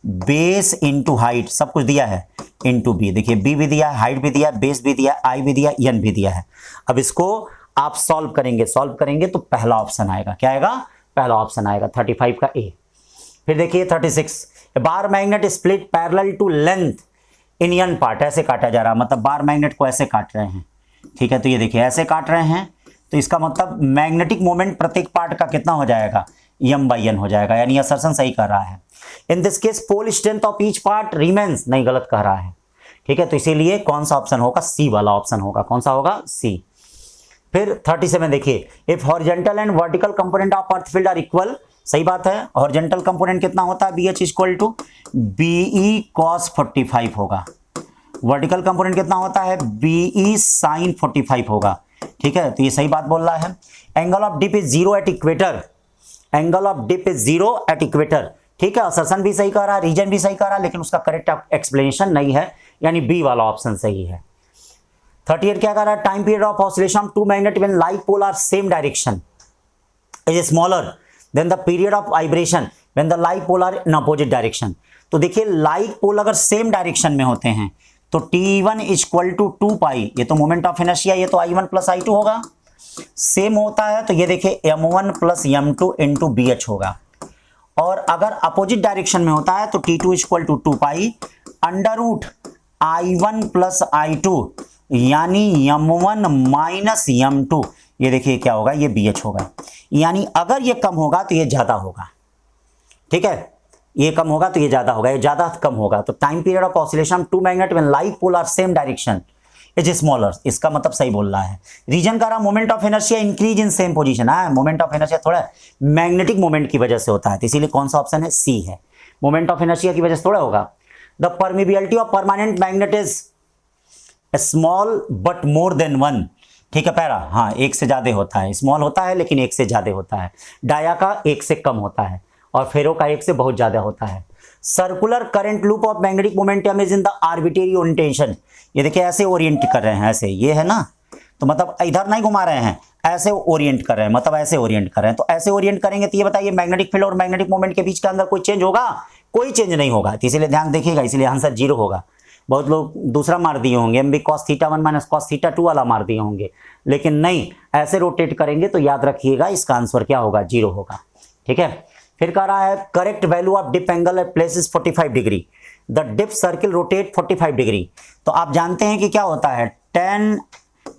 base into height, सब कुछ दिया है, इंटू बी। देखिए बी भी दिया है, हाइट भी दिया है, बेस भी दिया है, आई भी दिया, एन भी दिया है। अब इसको आप सॉल्व करेंगे तो पहला ऑप्शन आएगा। क्या आएगा? पहला ऑप्शन आएगा 35 का ए। फिर देखिए 36, bar magnet split parallel to length in n part. ऐसे काटा जा रहा है, मतलब बार मैग्नेट को ऐसे काट रहे हैं, ठीक है। तो ये देखिए ऐसे काट रहे हैं, तो इसका मतलब मैग्नेटिक मोमेंट प्रत्येक पार्ट का कितना हो जाएगा? m/n हो जाएगा, यानी असर्शन सही कर रहा है। In this case pole strength of each part remains, नहीं गलत कह रहा है, ठीक है। तो इसीलिए कौन सा ऑप्शन होगा? सी वाला ऑप्शन होगा। कौन सा होगा? सी। फिर 37 देखिए, if horizontal and vertical component of earth field are equal. सही बात है, हॉरिजॉन्टल कंपोनेंट कितना होता है? BH equal to BE cos 45 होगा। वर्टिकल कंपोनेंट कितना होता है? BE sin 45 होगा, ठीक है। तो ये सही बात बोल रहा है। Angle of dip is 0 at equator, angle of dip is 0 at equator, ठीक है। असर्शन भी सही कर रहा है, रीजन भी सही कर रहा है, लेकिन उसका करेक्ट एक्सप्लेनेशन नहीं है, यानी बी वाला ऑप्शन सही है। 38 क्या कर रहा है? Time period of oscillation two magnet when like pole are same direction is smaller than the period of vibration when the like pole are in opposite direction. तो देखिए लाइक पोल अगर सेम डायरेक्शन में होते हैं तो T1 equal to 2 पाई, ये तो moment of inertia, ये तो I1 प्लस I2 होगा। सेम होता है तो ये देखिए M1 plus M2 into BH होगा। और अगर अपोजिट डायरेक्शन में होता है तो T2 equal to 2 pi under root I1 plus I2, यानी M1 माइनस M2, ये देखिए क्या होगा? ये BH होगा। यानी अगर ये कम होगा तो ये ज्यादा होगा, ठीक है। ये कम होगा तो ये ज्यादा होगा, ये ज्यादा कम होगा। तो time period of oscillation two magnet when like pole are same direction is smaller, इसका मतलब सही बोल रहा है। रीजन का रहा moment of inertia increase in same position है। मोमेंट ऑफ इनर्शिया थोड़ा मैग्नेटिक मोमेंट की वजह से होता है, तो इसीलिए कौन सा ऑप्शन है? सी है। मोमेंट ऑफ इनर्शिया की वजह से थोड़ा होगा। The permeability of permanent magnet is small but more than 1, ठीक है। पैरा, हाँ, एक से ज्यादा होता है, स्मॉल होता है लेकिन एक से ज्यादा होता है। डाया का एक से कम होता है और फेरो का एक से बहुत ज्यादा होता है। Circular current loop of magnetic momentum is in the arbitrary orientation. ये देखिए ऐसे ओरिएंट कर रहे हैं, ऐसे, ये है ना, तो मतलब इधर नहीं घुमा रहे हैं, ऐसे ओरिएंट कर रहे हैं, मतलब ऐसे ओरिएंट कर रहे हैं। तो ऐसे ओरिएंट करेंगे तो ये बताइए मैग्नेटिक फील्ड और मैग्नेटिक मोमेंट के बीच के अंदर कोई चेंज होगा? कोई चेंज नहीं होगा। तो इसीलिए ध्यान देखिएगा, इसलिए आंसर 0 होगा। बहुत लोग दूसरा मार दिए होंगे, MB cos θ1 माइनस cos θ2 वाला मार दिए होंगे, लेकिन नहीं, ऐसे रोटेट करेंगे तो याद रखिएगा इसका आंसर क्या होगा? 0 होगा, ठीक है। फिर कह रहा है correct value of dip angle at place is 45 degree, the dip circle rotate 45 degree. तो आप जानते हैं कि क्या होता है? tan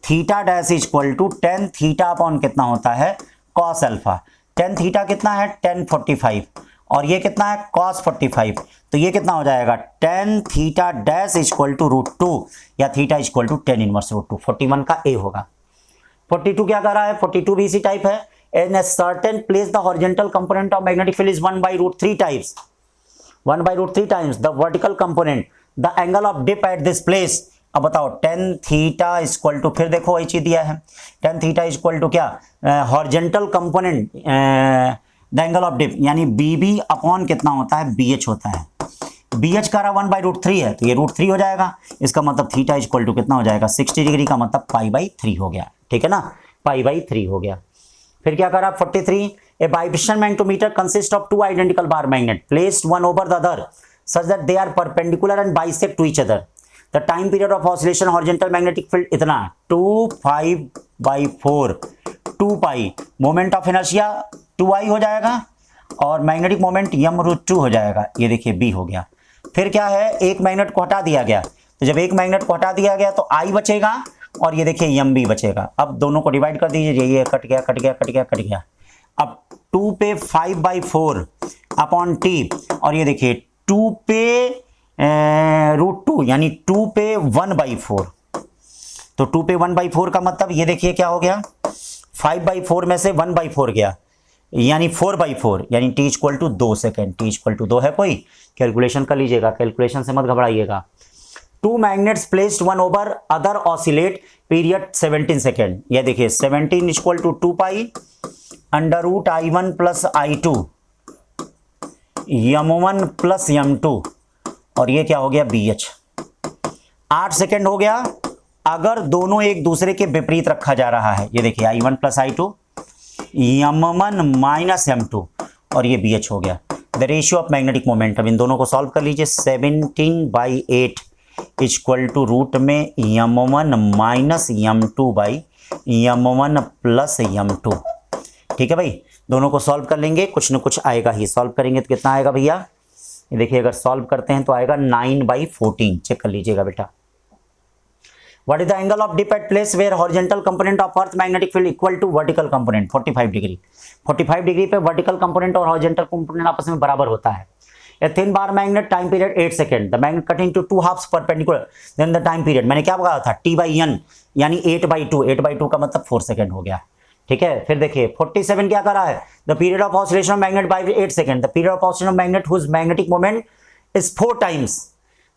theta dash equal to tan theta upon कितना होता है? cos alpha. tan थीटा कितना है? tan 45, और ये कितना है? cos 45। तो ये कितना हो जाएगा? tan theta dash equal to √2 या theta equal to tan inverse √2। 41 का ए होगा। 42 क्या कर रहा है? 42 भी इसी टाइप है। In a certain place the horizontal component of magnetic field is 1/√3 times, 1/√3 times the vertical component, the angle of dip at this place। अब बताओ tan थीटा इक्वल टू, फिर देखो वही चीज दिया है, tan थीटा इक्वल टू क्या? Horizontal component the angle of dip, यानी BB अपॉन कितना होता है? BH होता है। BH का रहा 1/√3 है, तो ये √3 हो जाएगा। इसका मतलब थीटा इक्वल टू कितना हो जाएगा? 60 डिग्री का मतलब π/3 हो गया, ठीक है ना, π/3 हो गया। फिर क्या करा? 43, a vibration magnetometer consist of 2 identical bar magnet placed one over the other such that they are perpendicular and bisect to each other. The time period of oscillation horizontal magnetic field इतना 2π/4 2 पाई। Moment of inertia 2I हो जाएगा और magnetic moment m√2 हो जाएगा। ये देखिए B हो गया। फिर क्या है? एक मैग्नेट को हटा दिया गया, तो जब एक मैग्नेट को हटा दिया गया तो I बचेगा और ये देखिए M भी बचेगा। अब दोनों को डिवाइड कर दीजिए, ये कट गया कट गया कट गया कट गया। अब 2 पे 5/4 अपॉन T, और ये देखिए 2 पे √2 यानी 2 पे 1/4। तो 2 पे 1/4 का मतलब ये देखिए क्या हो गया? 5/4 में से 1/4 गया, यानी 4/4, यानी T equal to 2 second. T equal to 2 है कोई? कैलकुलेशन कर लीजिएगा, कैलकुलेशन से मत घबराइएगा। 2 magnets placed one over other oscillate period 17 second. ये देखिए 17 equal to 2 pi under root I1 plus I2 M1 plus M2, और ये क्या हो गया? BH। 8 सेकेंड हो गया अगर दोनों एक दूसरे के विपरीत रखा जा रहा है। ये देखिए I1 plus I2 M1 minus M2, और ये BH हो गया। The ratio of magnetic momentum, इन दोनों को सॉल्व कर लीजिए। 17/8 इक्वल टू रूट में m1 minus m2 by m1 plus m2। ठीक है भाई, दोनों को सॉल्व कर लेंगे, कुछ ना कुछ आएगा ही। सॉल्व करेंगे तो कितना आएगा भैया, ये देखिए अगर सॉल्व करते हैं तो आएगा 9/14। चेक कर लीजिएगा बेटा। What is the angle of dip at place where horizontal component of earth magnetic field equal to vertical component? 45 degree. 45 degree पे वर्टिकल कंपोनेंट और हॉरिजॉन्टल कंपोनेंट आपस में बराबर होता है। A thin bar magnet, time period 8 second, the magnet cut into two halves perpendicular, then the time period मैंने क्या बताया था, T/N यानी 8/2, 8/2 का मतलब 4 सेकेंड हो गया। ठीक है, फिर देखिए 47 क्या कर रहा है, the period of oscillation of magnet by 8 second, the period of oscillation of magnet whose magnetic moment is 4 times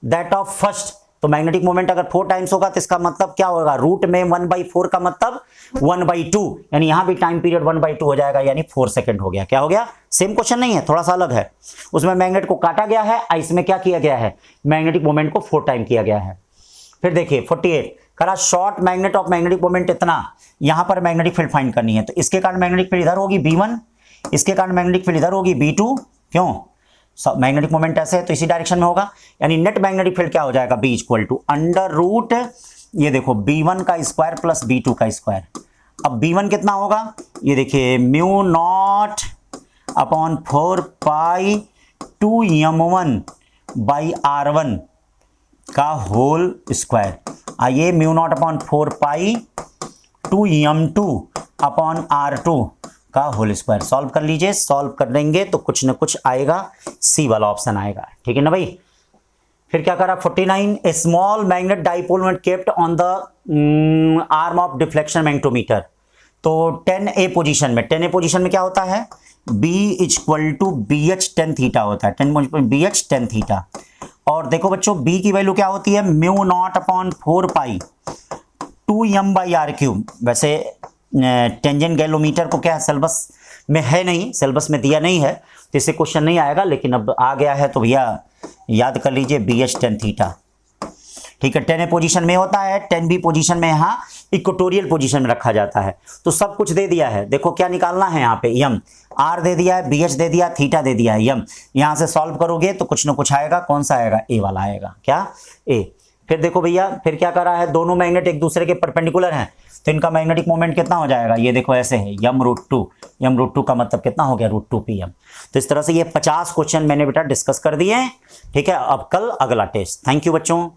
that of first. तो मैग्नेटिक मोमेंट अगर 4 टाइम्स होगा तो इसका मतलब क्या होगा, रूट में 1/4 का मतलब 1/2, यानी यहां भी टाइम पीरियड 1/2 हो जाएगा, यानी 4 सेकंड हो गया। क्या हो गया, सेम क्वेश्चन नहीं है, थोड़ा सा अलग है। उसमें मैग्नेट को काटा गया है, इसमें क्या किया गया है, मैग्नेटिक मोमेंट को 4 टाइम किया गया है। फिर देखिए 48 करा, short magnet of magnetic moment इतना, यहां पर मैग्नेटिक फील्ड फाइंड करनी है, तो इसके कारण मैग्नेटिक फील्ड इधर होगी B1, इसके कारण मैग्नेटिक फील्ड इधर होगी B2। क्यों, मैग्नेटिक मोमेंट ऐसे है तो इसी डायरेक्शन में होगा, यानी नेट मैग्नेटिक फील्ड क्या हो जाएगा, B equal to under root, ये देखो B1 का स्क्वायर प्लस B2 का स्क्वायर। अब B1 कितना होगा, ये देखिए mu naught upon 4 pi 2m1 by R1 का होल स्क्वायर। आइए म्यू नॉट अपॉन 4 पाई 2m2 अपॉन R2 का होल स्क्वायर सॉल्व कर लीजिए। सॉल्व कर देंगे तो कुछ ना कुछ आएगा, सी वाला ऑप्शन आएगा। ठीक है ना भाई। फिर क्या करा 49, a small magnet dipole kept on the arm of deflection magnetometer. तो 10A पोजीशन में, 10A पोजीशन में क्या होता है, B equal to BH tan theta होता है, 10 BH tan थीटा। और देखो बच्चों B की वैल्यू क्या होती है, म्यू नॉट अपॉन 4 पाई 2m/r3। वैसे टेंजेंट गैलोमीटर को क्या सिलेबस में है नहीं, सिलेबस में दिया नहीं है तो इससे क्वेश्चन नहीं आएगा, लेकिन अब आ गया है तो भैया याद कर लीजिए BH tan थीटा। ठीक है, 10A पोजीशन में होता है, 10B पोजीशन में यहाँ इक्वेटोरियल पोजीशन में रखा जाता है। तो सब कुछ दे दिया है, देखो क्या निकालना है यहाँ पे, यम R दे दिया है, BH दे दिया, थीटा दे दिया है, यम। यहाँ से सॉल्व करोगे तो कुछ ना कुछ आएगा, कौन सा आएगा, ए वाला आएगा। क्या, ए। फिर देखो भैया, फिर क्या करा है, दोनों मैग्नेट एक दूसरे के परपेंडिकुलर हैं तो इनका मैग्नेटिक मोमेंट कितना हो जाएगा, ये देखो ऐसे है m√2, m√2 का मतलब कितना हो गया, √2pm। तो इस तरह से ये 50 क्वेश्चन मैंने बेटा डिस्कस कर दिए हैं। ठीक है, अब कल अगला टेस्ट। थैंक यू बच्चों।